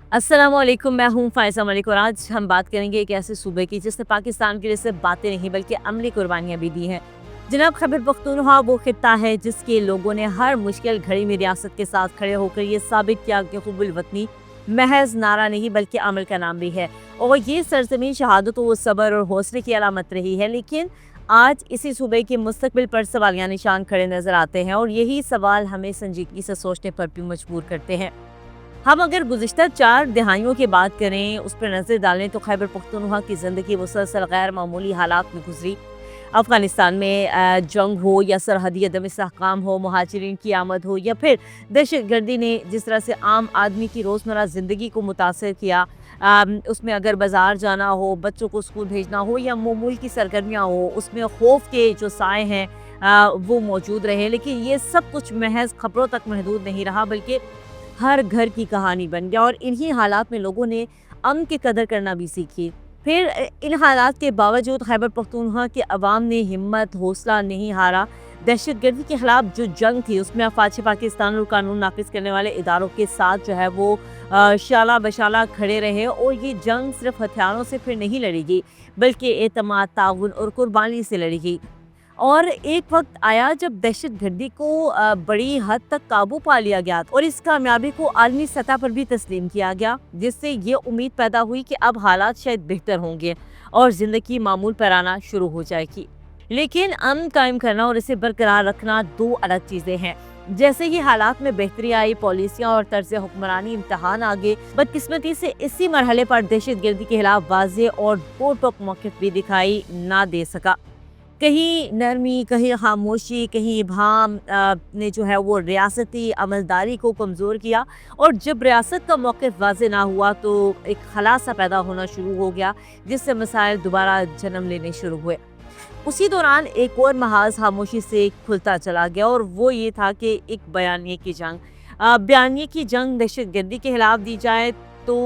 अस्सलामुअलैकुम, मैं हूँ फ़ाइज़ा मलिक और आज हम बात करेंगे एक ऐसे सूबे की जिसने पाकिस्तान के लिए सिर्फ बातें नहीं बल्कि अमली कुर्बानियाँ भी दी हैं। जनाब खैबर पख्तूनख्वा वो खित्ता है जिसके लोगों ने हर मुश्किल घड़ी में रियासत के साथ खड़े होकर ये साबित किया कि हुब्बुल वतनी महज नारा नहीं बल्कि अमल का नाम भी है। और ये सरजमीन शहादत व सब्र और हौसले की अलामत रही है, लेकिन आज इसी सूबे के मुस्तकबिल पर सवालिया निशान खड़े नजर आते हैं और यही सवाल हमें संजीदगी से सोचने पर भी मजबूर करते हैं। हम अगर गुज़िश्ता 4 दिहाइयों की बात करें, उस पर नज़र डालें तो खैबर पख्तूनख्वा की ज़िंदगी मुसलसल गैर मामूली हालात में गुजरी। अफ़गानिस्तान में जंग हो या सरहदी अदम इस्तेहकाम हो, मुहाजिरीन की आमद हो या फिर दहशतगर्दी ने जिस तरह से आम आदमी की रोज़मर्रा ज़िंदगी को मुतासर किया, उसमें अगर बाज़ार जाना हो, बच्चों को स्कूल भेजना हो या मामूल की सरगर्मियाँ हो, उसमें खौफ के जो साए हैं वो मौजूद रहे। लेकिन ये सब कुछ महज खबरों तक महदूद नहीं रहा बल्कि हर घर की कहानी बन गया और इन्हीं हालात में लोगों ने अमन की कदर करना भी सीखी। फिर इन हालात के बावजूद खैबर पख्तूनख्वा के अवाम ने हिम्मत हौसला नहीं हारा। दहशतगर्दी के खिलाफ जो जंग थी उसमें अफवाज पाकिस्तान और कानून नाफिज करने वाले इदारों के साथ जो है वो शाला बशाला खड़े रहे और ये जंग सिर्फ हथियारों से फिर नहीं लड़ी गई बल्कि एतमाद, ताउन और कुर्बानी से लड़ी गई। और एक वक्त आया जब दहशतगर्दी को बड़ी हद तक काबू पा लिया गया और इस कामयाबी को आलमी सतह पर भी तस्लीम किया गया, जिससे ये उम्मीद पैदा हुई कि अब हालात शायद बेहतर होंगे और ज़िंदगी मामूल पर आना शुरू हो जाएगी। लेकिन अमन कायम करना और इसे बरकरार रखना दो अलग चीज़ें हैं। जैसे ही हालात में बेहतरी आई, पॉलिसियाँ और तर्ज हुक्मरानी इम्तहान आगे, बदकिस्मती से इसी मरहले पर दहशतगर्दी के खिलाफ वाज़ेह और पुरतुक मौक़िफ़ भी दिखाई ना दे सका। कहीं नरमी, कहीं खामोशी, कहीं इब्हाम ने जो है वो रियासती अमलदारी को कमज़ोर किया और जब रियासत का मौक़िफ़ वाज़ेह ना हुआ तो एक खला सा पैदा होना शुरू हो गया, जिससे मसाइल दोबारा जन्म लेने शुरू हुए। उसी दौरान एक और महाज़ खामोशी से खुलता चला गया और वो ये था कि एक बयानिए की जंग। बयानिए की जंग दहशतगर्दी के खिलाफ दी जाए तो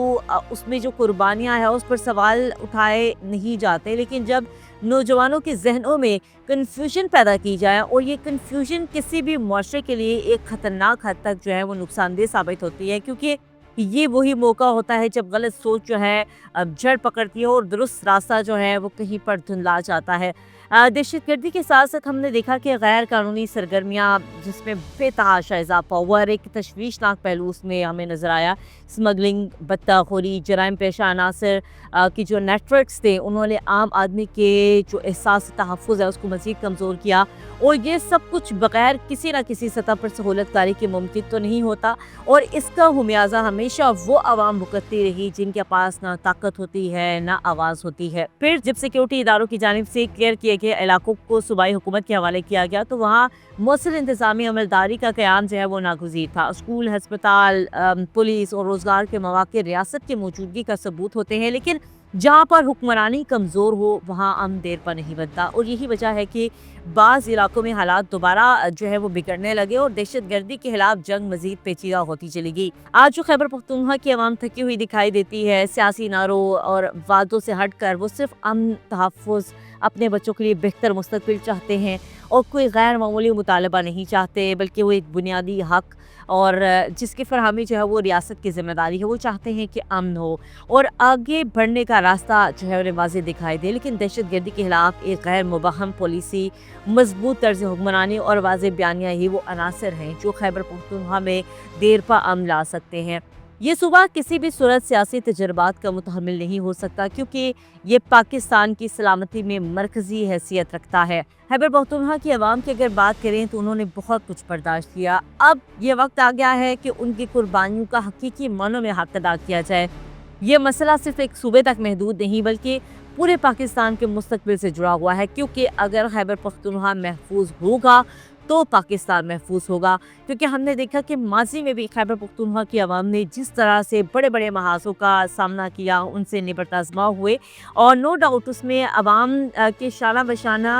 उसमें जो कुर्बानियाँ हैं उस पर सवाल उठाए नहीं जाते, लेकिन जब नौजवानों के ज़हनों में कन्फ्यूजन पैदा की जाए और ये कन्फ्यूजन किसी भी मुआशरे के लिए एक ख़तरनाक हद तक जो है वो नुकसानदेह साबित होती है, क्योंकि ये वही मौका होता है जब गलत सोच जो है अब जड़ पकड़ती है और दुरुस्त रास्ता जो है वो कहीं पर धुंधला जाता है। दहशतगर्दी के साथ साथ हमने देखा कि गैर कानूनी सरगर्मियाँ जिसमें बेतहाशा इजाफा हुआ और एक तशवीशनाक पहलू उसमें हमें नज़र आया। स्मगलिंग, बत्ताखोरी, जराइम पेशा अनासर की जो नेटवर्क्स थे उन्होंने आम आदमी के जो एहसास तहफ़्फ़ुज़ है उसको मज़ीद कमज़ोर किया और ये सब कुछ बग़ैर किसी न किसी सतह पर सहूलतकारी के मुमकिन तो नहीं होता और इसका खुमियाजा हमेशा वो आवाम भुगतती रही जिनके पास ना ताकत होती है ना आवाज़ होती है। फिर जब सिक्योरिटी इदारों की जानिब से क्लियर किए गए इलाकों को सूबाई हुकूमत के हवाले किया गया तो वहाँ मौसर इंतज़ामी अमलदारी का क़याम जो है वो नागुज़ीर था। स्कूल, हस्पताल, पुलिस और रोज़गार के मौक़े रियासत की मौजूदगी का सबूत होते हैं, लेकिन जहाँ पर हुक्मरानी कमज़ोर हो वहाँ अमन देर पर नहीं बनता और यही वजह है कि बाज़ इलाकों में हालात दोबारा जो है वो बिगड़ने लगे और दहशतगर्दी के खिलाफ जंग मज़ीद पेचीदा होती चली गई। आज जो खैबर पख्तूनख्वा की आवाम थकी हुई दिखाई देती है, सियासी नारों और वादों से हट कर वो सिर्फ अमन, तहफ़्फ़ुज़, अपने बच्चों के लिए बेहतर मुस्तक़बिल चाहते हैं और कोई गैर मामूली मुतालबा नहीं चाहते, बल्कि वो एक बुनियादी हक़ और जिसकी फ़रहमी जो है वो रियासत की ज़िम्मेदारी है। वो चाहते हैं कि अमन हो और आगे बढ़ने का रास्ता जो है उन्हें वाज़ेह दिखाई दे, लेकिन दहशतगर्दी के खिलाफ एक गैर मुबहम पॉलिसी, मजबूत तर्ज हुक्मरानी और वाज़ेह बयानियाँ ही वो अनासर हैं जो खैबर पख्तूनख्वा में देर पा अमन ला सकते हैं। ये सूबा किसी भी सूरत सियासी तजर्बात का मुतहम्मिल नहीं हो सकता क्योंकि ये पाकिस्तान की सलामती में मरकज़ी हैसियत रखता है। खैबर पख्तूनख्वा की आवाम की अगर बात करें तो उन्होंने बहुत कुछ बर्दाश्त किया। अब ये वक्त आ गया है कि उनकी कुर्बानियों का हकीकी मानों में हक़ अदा किया जाए। ये मसला सिर्फ एक सूबे तक महदूद नहीं बल्कि पूरे पाकिस्तान के मुस्तकबिल से जुड़ा हुआ है, क्योंकि अगर खैबर पख्तूनख्वा महफूज होगा तो पाकिस्तान महफूज होगा। क्योंकि हमने देखा कि माजी में भी खैबर पख्तूनख्वा की आवाम ने जिस तरह से बड़े बड़े महाज़ों का सामना किया, उनसे निबट आज़मा हुए और नो डाउट उसमें आवाम के शाना बशाना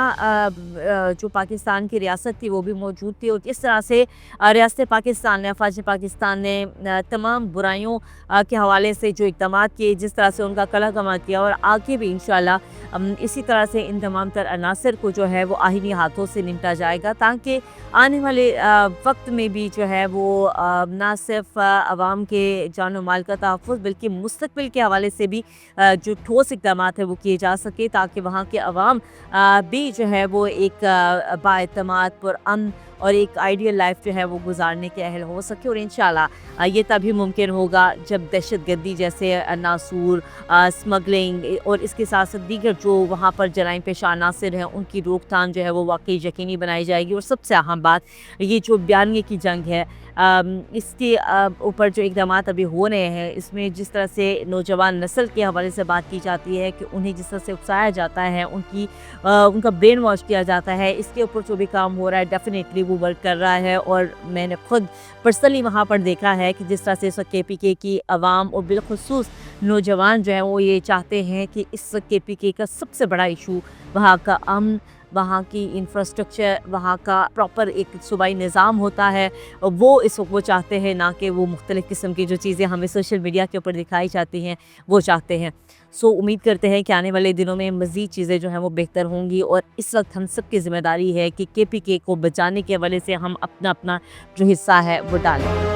जो पाकिस्तान की रियासत थी वो भी मौजूद थी और जिस तरह से रियासत पाकिस्तान ने, अफवाज पाकिस्तान ने तमाम बुराइयों के हवाले से जो इक़दाम किए, जिस तरह से उनका कला कमा किया और आगे भी इंशाल्लाह इसी तरह से इन तमाम तर अनासर को जो है वो आहिनी हाथों से निपटा जाएगा ताकि आने वाले वक्त में भी जो है वो ना सिर्फ आवाम के जान और माल का तहफ़्फ़ुज़ बल्कि मुस्तक़बिल के हवाले से भी जो ठोस इक़दामात है वो किए जा सके, ताकि वहाँ के अवाम भी जो है वो एक बाएतमाद पुरअमन और एक आइडियल लाइफ जो है वो गुजारने के अहल हो सके। और इंशाल्लाह ये तभी मुमकिन होगा जब दहशतगर्दी जैसे नासूर, स्मगलिंग और इसके साथ साथ दीगर जो वहाँ पर जराइम पेशा अनासिर हैं उनकी रोकथाम जो है वो वाकई यकीनी बनाई जाएगी। और सबसे अहम बात, ये जो बयानिए की जंग है इसके ऊपर जो इक़दामात अभी हो रहे हैं, इसमें जिस तरह से नौजवान नस्ल के हवाले से बात की जाती है कि उन्हें जिस तरह से उकसाया जाता है, उनका ब्रेन वॉश किया जाता है, इसके ऊपर जो भी काम हो रहा है डेफिनेटली वो वर्क कर रहा है। और मैंने खुद पर्सनली वहाँ पर देखा है कि जिस तरह से इस वक्त KPK की आवाम और बिलखुसूस नौजवान जो हैं वो ये चाहते हैं कि इस वक्त KPK का सबसे बड़ा इशू वहाँ का अमन, वहाँ की इंफ्रास्ट्रक्चर, वहाँ का प्रॉपर एक सूबाई निज़ाम होता है, वो इस वक्त वो चाहते हैं, ना कि वो मुख्तलिफ़ किस्म की जो चीज़ें हमें सोशल मीडिया के ऊपर दिखाई जाती हैं वो चाहते हैं। सो उम्मीद करते हैं कि आने वाले दिनों में मज़ीद चीज़ें जो हैं वो बेहतर होंगी। और इस वक्त हम सब की ज़िम्मेदारी है कि KPK को बचाने के हवाले से हम अपना अपना जो हिस्सा है वो डालें।